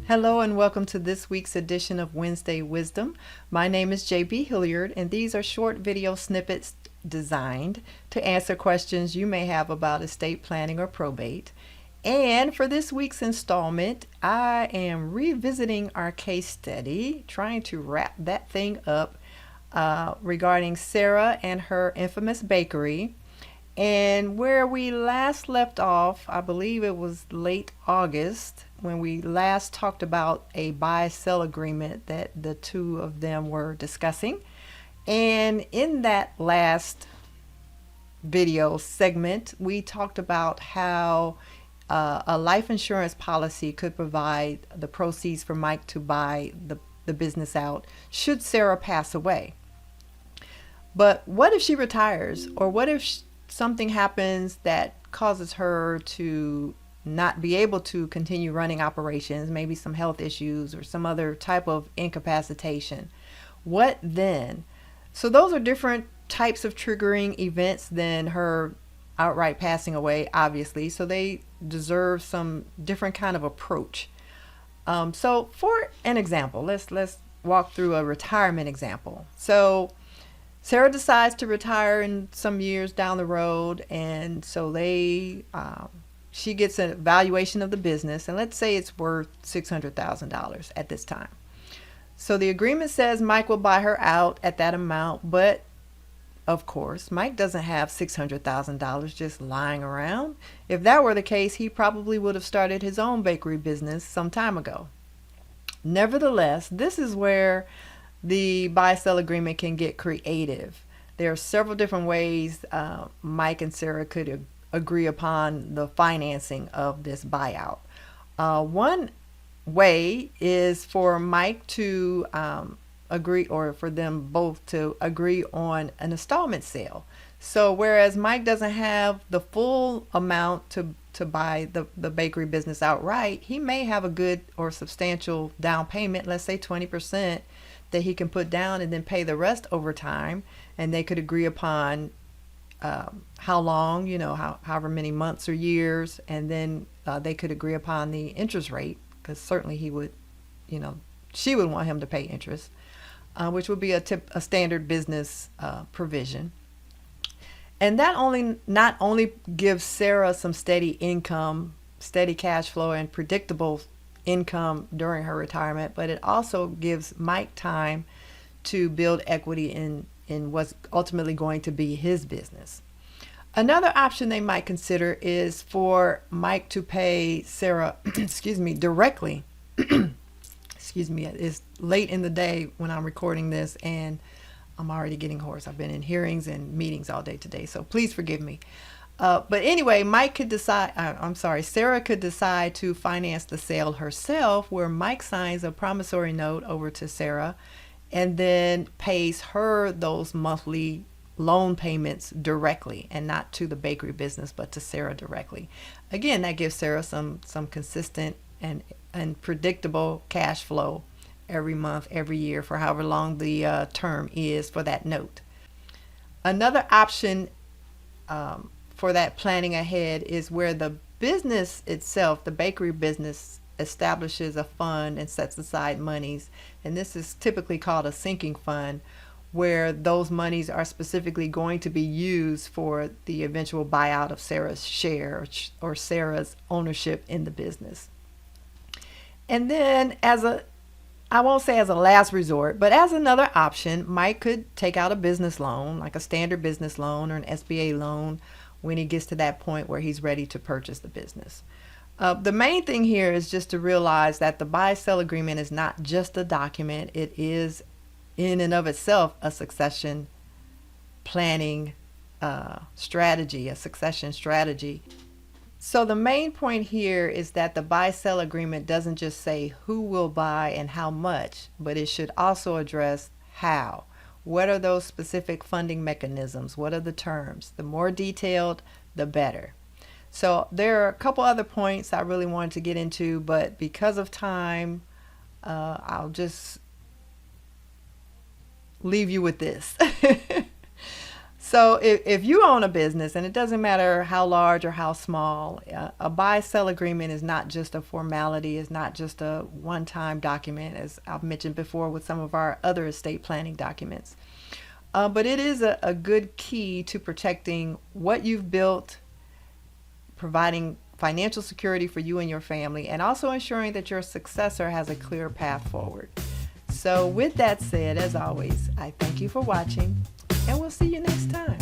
Hello and welcome to this week's edition of Wednesday Wisdom. My name is JB Hilliard, and these are short video snippets designed to answer questions you may have about estate planning or probate. And for this week's installment, I am revisiting our case study, trying to wrap that thing up regarding Sarah and her infamous bakery. And where we last left off, I believe it was late August, when we last talked about a buy-sell agreement that the two of them were discussing. And in that last video segment, we talked about how a life insurance policy could provide the proceeds for Mike to buy the business out should Sarah pass away. But what if she retires? Or what if something happens that causes her to not be able to continue running operations, maybe some health issues or some other type of incapacitation? What then? So those are different types of triggering events than her outright passing away, obviously. So they deserve some different kind of approach. So for an example, let's walk through a retirement example. So Sarah decides to retire in some years down the road, and so she gets an valuation of the business, and let's say it's worth $600,000 at this time. So the agreement says Mike will buy her out at that amount, but of course, Mike doesn't have $600,000 just lying around. If that were the case, he probably would have started his own bakery business some time ago. Nevertheless, this is where the buy-sell agreement can get creative. There are several different ways Mike and Sarah could agree upon the financing of this buyout. One way is for Mike to agree, or for them both to agree on an installment sale. So whereas Mike doesn't have the full amount to buy the bakery business outright, he may have a good or substantial down payment, let's say 20%, that he can put down and then pay the rest over time. And they could agree upon how long, however many months or years, and then they could agree upon the interest rate, because certainly he would, she would want him to pay interest, which would be a standard business provision. And that not only gives Sarah some steady income, steady cash flow, and predictable income during her retirement, but it also gives Mike time to build equity in what's ultimately going to be his business. Another option they might consider is for Mike to pay Sarah, directly. It's late in the day when I'm recording this, and I'm already getting hoarse. I've been in hearings and meetings all day today, so please forgive me. But anyway, Sarah could decide to finance the sale herself, where Mike signs a promissory note over to Sarah and then pays her those monthly loan payments directly, and not to the bakery business, but to Sarah directly. Again, that gives Sarah some consistent and predictable cash flow every month, every year, for however long the term is for that note. Another option for that planning ahead is where the business itself, the bakery business, establishes a fund and sets aside monies. And this is typically called a sinking fund, where those monies are specifically going to be used for the eventual buyout of Sarah's share or Sarah's ownership in the business. And then I won't say as a last resort, but as another option, Mike could take out a business loan, like a standard business loan or an SBA loan, when he gets to that point where he's ready to purchase the business. The main thing here is just to realize that the buy-sell agreement is not just a document. It is in and of itself a succession planning strategy, a succession strategy. So the main point here is that the buy-sell agreement doesn't just say who will buy and how much, but it should also address how. What are those specific funding mechanisms? What are the terms? The more detailed, the better. So there are a couple other points I really wanted to get into, but because of time, I'll just leave you with this. So if you own a business, and it doesn't matter how large or how small, a buy-sell agreement is not just a formality, is not just a one-time document, as I've mentioned before with some of our other estate planning documents. But it is a good key to protecting what you've built, providing financial security for you and your family, and also ensuring that your successor has a clear path forward. So with that said, as always, I thank you for watching, and we'll see you next time.